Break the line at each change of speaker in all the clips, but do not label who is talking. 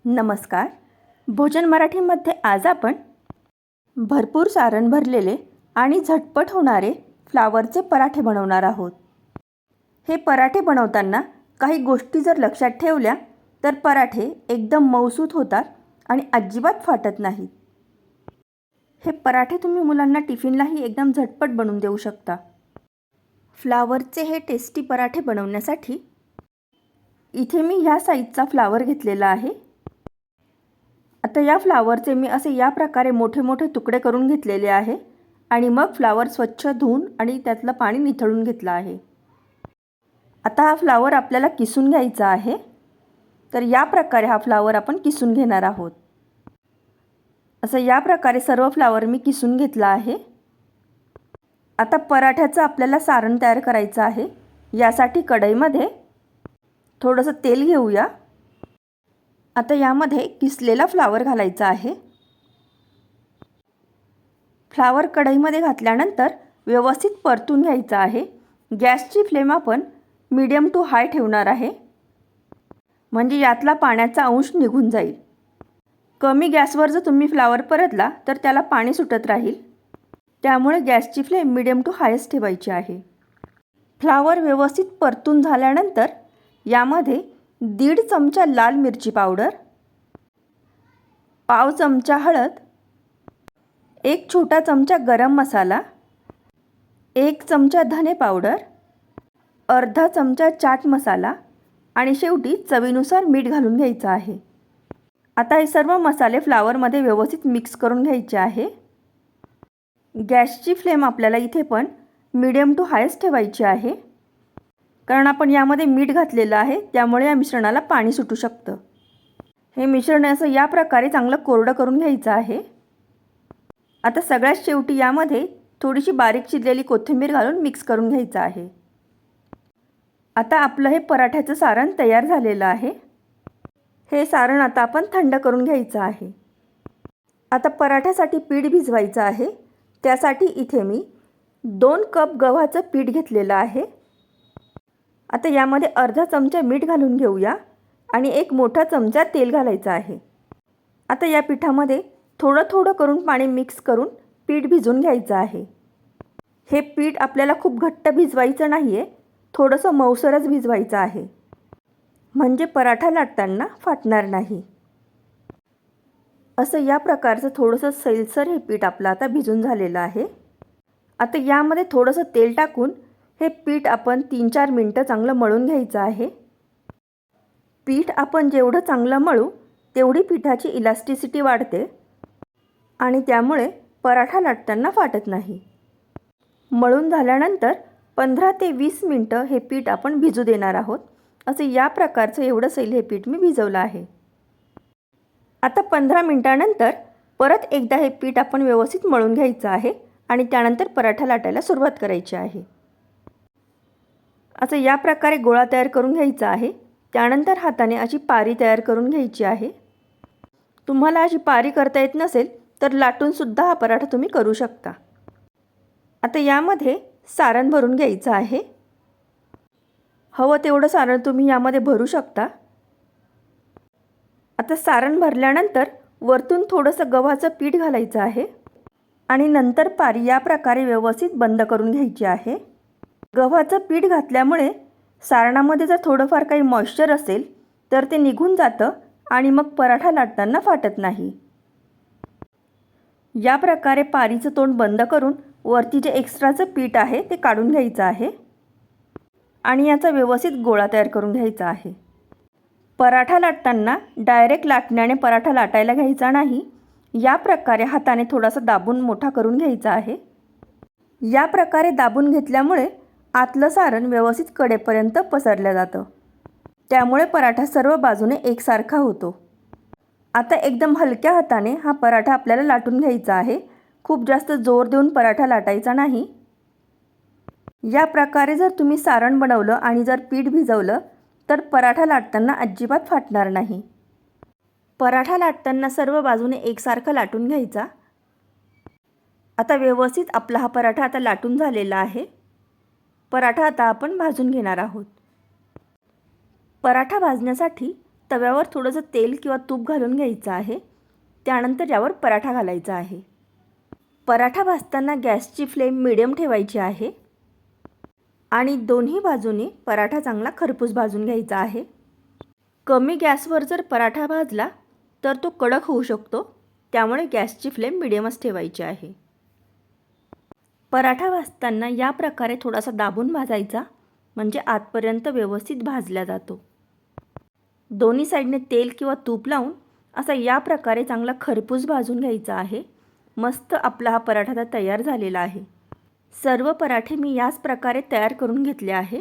नमस्कार. भोजन मराठीमध्ये आज आपण भरपूर सारण भरलेले आणि झटपट होणारे फ्लावरचे पराठे बनवणार आहोत. हे पराठे बनवताना काही गोष्टी जर लक्षात ठेवल्या तर पराठे एकदम मऊसूत होतात आणि अजिबात फाटत नाहीत. हे पराठे तुम्ही मुलांना टिफिनलाही एकदम झटपट बनवून देऊ शकता. फ्लावरचे हे टेस्टी पराठे बनवण्यासाठी इथे मी ह्या साईजचा फ्लावर घेतलेला आहे. आता या फ्लावरचे मी असे या प्रकारे मोठे मोठे तुकडे करून घेतलेले आहे आणि मग फ्लावर स्वच्छ धुवून आणि त्यातलं पाणी निथळून घेतलं आहे. आता हा फ्लावर आपल्याला किसून घ्यायचा आहे. तर या प्रकारे हा फ्लावर आपण किसून घेणार आहोत. असं या प्रकारे सर्व फ्लावर मी किसून घेतला आहे. आता पराठ्याचं आपल्याला सारण तयार करायचं आहे. यासाठी कढईमध्ये थोडंसं तेल घेऊया. आता यामध्ये किसलेला फ्लावर घालायचा आहे. फ्लावर कढईमध्ये घातल्यानंतर व्यवस्थित परतून घ्यायचा आहे. गॅसची फ्लेम आपण मीडियम टू हाय ठेवणार आहे, म्हणजे यातला पाण्याचा अंश निघून जाईल. कमी गॅसवर जर तुम्ही फ्लावर परतला तर त्याला पाणी सुटत राहील. त्यामुळे गॅसची फ्लेम मीडियम टू हायच ठेवायची आहे. फ्लावर व्यवस्थित परतून झाल्यानंतर यामध्ये 1.5 चमचा लाल मिरची पावडर, पाव चमचा हळद, 1 छोटा चमचा गरम मसाला, 1 चमचा धने पावडर, अर्धा चमचा चाट मसाला आणि शेवटी चवीनुसार मीठ घालून घ्यायचं आहे. आता हे सर्व मसाले फ्लावरमध्ये व्यवस्थित मिक्स करून घ्यायचे आहे. गॅसची फ्लेम आपल्याला इथे पण मीडियम टू हायच ठेवायची आहे, कारण आपण यामध्ये मीठ घातलेलं आहे, त्यामुळे या मिश्रणाला पाणी सुटू शकतं. हे मिश्रण असं या प्रकारे चांगलं कोरडं करून घ्यायचं आहे. आता सगळ्यात शेवटी यामध्ये थोडीशी बारीक चिरलेली कोथिंबीर घालून मिक्स करून घ्यायचं आहे. आता आपलं हे पराठ्याचं सारण तयार झालेलं आहे. हे सारण आता आपण थंड करून घ्यायचं आहे. आता पराठ्यासाठी पीठ भिजवायचं आहे. त्यासाठी इथे मी 2 कप गव्हाचं पीठ घेतलेलं आहे. आता यामध्ये अर्धा चमचा मीठ घालून घेऊया आणि 1 मोठा चमचा तेल घालायचं आहे. आता या पिठामध्ये थोडं थोडं करून पाणी मिक्स करून पीठ भिजवून घ्यायचं आहे. हे पीठ आपल्याला खूप घट्ट भिजवायचं नाही आहे, थोडंसं मऊसरच भिजवायचं आहे, म्हणजे पराठा लाटताना फाटणार नाही. असं या प्रकारचं थोडंसं सैलसर हे पीठ आपलं आता भिजून झालेलं आहे. आता यामध्ये थोडंसं तेल टाकून हे पीठ आपण 3-4 मिनटं चांगलं मळून घ्यायचं आहे. पीठ आपण जेवढं चांगलं मळू तेवढी पिठाची इलास्टिसिटी वाढते आणि त्यामुळे पराठा लाटताना फाटत नाही. मळून झाल्यानंतर 15 ते 20 मिनटं हे पीठ आपण भिजू देणार आहोत. असं या प्रकारचं एवढं सैल हे पीठ मी भिजवलं आहे. आता 15 मिनटानंतर परत एकदा हे पीठ आपण व्यवस्थित मळून घ्यायचं आहे आणि त्यानंतर पराठा लाटायला सुरुवात करायची आहे. असं या प्रकारे गोळा तयार करून घ्यायचा आहे. त्यानंतर हाताने अशी पारी तयार करून घ्यायची आहे. तुम्हाला अशी पारी करता येत नसेल तर लाटूनसुद्धा हा पराठा तुम्ही करू शकता. आता यामध्ये सारण भरून घ्यायचं आहे. हवं तेवढं सारण तुम्ही यामध्ये भरू शकता. आता सारण भरल्यानंतर वरतून थोडंसं गव्हाचं पीठ घालायचं आहे आणि नंतर पारी या प्रकारे व्यवस्थित बंद करून घ्यायची आहे. गव्हाचं पीठ घातल्यामुळे सारणामध्ये जर थोडंफार काही मॉइश्चर असेल तर ते निघून जातं आणि मग पराठा लाटताना फाटत नाही. या प्रकारे पारीचं तोंड बंद करून वरती जे एक्स्ट्राचं पीठ आहे ते काढून घ्यायचं आहे आणि याचा व्यवस्थित गोळा तयार करून घ्यायचा आहे. पराठा लाटताना डायरेक्ट लाटण्याने पराठा लाटायला घ्यायचा नाही. या प्रकारे हाताने थोडासा दाबून मोठा करून घ्यायचा आहे. या प्रकारे दाबून घेतल्यामुळे आतलं सारण व्यवस्थित कडेपर्यंत पसरलं जातं, त्यामुळे पराठा सर्व बाजूने एकसारखा होतो. आता एकदम हलक्या हाताने हा पराठा आपल्याला लाटून घ्यायचा आहे. खूप जास्त जोर देऊन पराठा लाटायचा नाही. या प्रकारे जर तुम्ही सारण बनवलं आणि जर पीठ भिजवलं तर पराठा लाटताना अजिबात फाटणार नाही. पराठा लाटताना सर्व बाजूने एकसारखं लाटून घ्यायचा. आता व्यवस्थित आपला हा पराठा आता लाटून झालेला आहे. पराठा आता आपण भाजून घेणार आहोत. पराठा भाजण्यासाठी तव्यावर थोडंसं तेल किंवा तूप घालून घ्यायचं आहे. त्यानंतर यावर पराठा घालायचा आहे. पराठा भाजताना गॅसची फ्लेम मिडियम ठेवायची आहे आणि दोन्ही बाजूने पराठा चांगला खरपूस भाजून घ्यायचा आहे. कमी गॅसवर जर पराठा भाजला तर तो कडक होऊ शकतो, त्यामुळे गॅसची फ्लेम मिडियमच ठेवायची आहे. पराठा भाजताना या प्रकारे थोडासा दाबून भाजायचा, म्हणजे आतपर्यंत व्यवस्थित भाजला जातो. दोन्ही साईडने तेल किंवा तूप लावून असा या प्रकारे चांगला खरपूस भाजून घ्यायचा आहे. मस्त आपला हा पराठा आता तयार झालेला आहे. सर्व पराठे मी याच प्रकारे तयार करून घेतले आहे.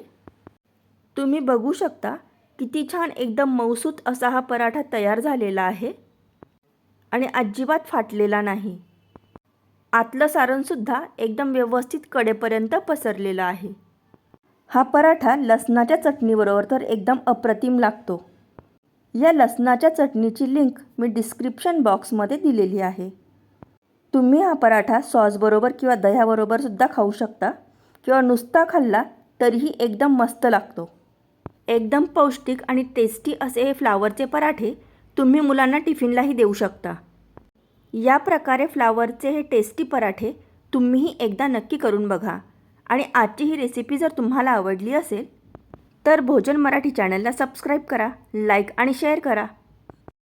तुम्ही बघू शकता किती छान एकदम मऊसूत असा हा पराठा तयार झालेला आहे आणि अजिबात फाटलेला नाही. आतलं सारणसुद्धा एकदम व्यवस्थित कडेपर्यंत पसरलेलं आहे. हा पराठा लसणाच्या चटणीबरोबर तर एकदम अप्रतिम लागतो. या लसणाच्या चटणीची लिंक मी डिस्क्रिप्शन बॉक्समध्ये दिलेली आहे. तुम्ही हा पराठा सॉसबरोबर किंवा दह्याबरोबर सुद्धा खाऊ शकता किंवा नुसता खाल्ला तरीही एकदम मस्त लागतो. एकदम पौष्टिक आणि टेस्टी असे हे फ्लावरचे पराठे तुम्ही मुलांना टिफिनलाही देऊ शकता. या प्रकारे फ्लावरचे हे टेस्टी पराठे तुम्हीही एकदा नक्की करून बघा. आणि आजची ही रेसिपी जर तुम्हाला आवडली असेल तर भोजन मराठी चॅनलला सबस्क्राईब करा, लाईक आणि शेअर करा.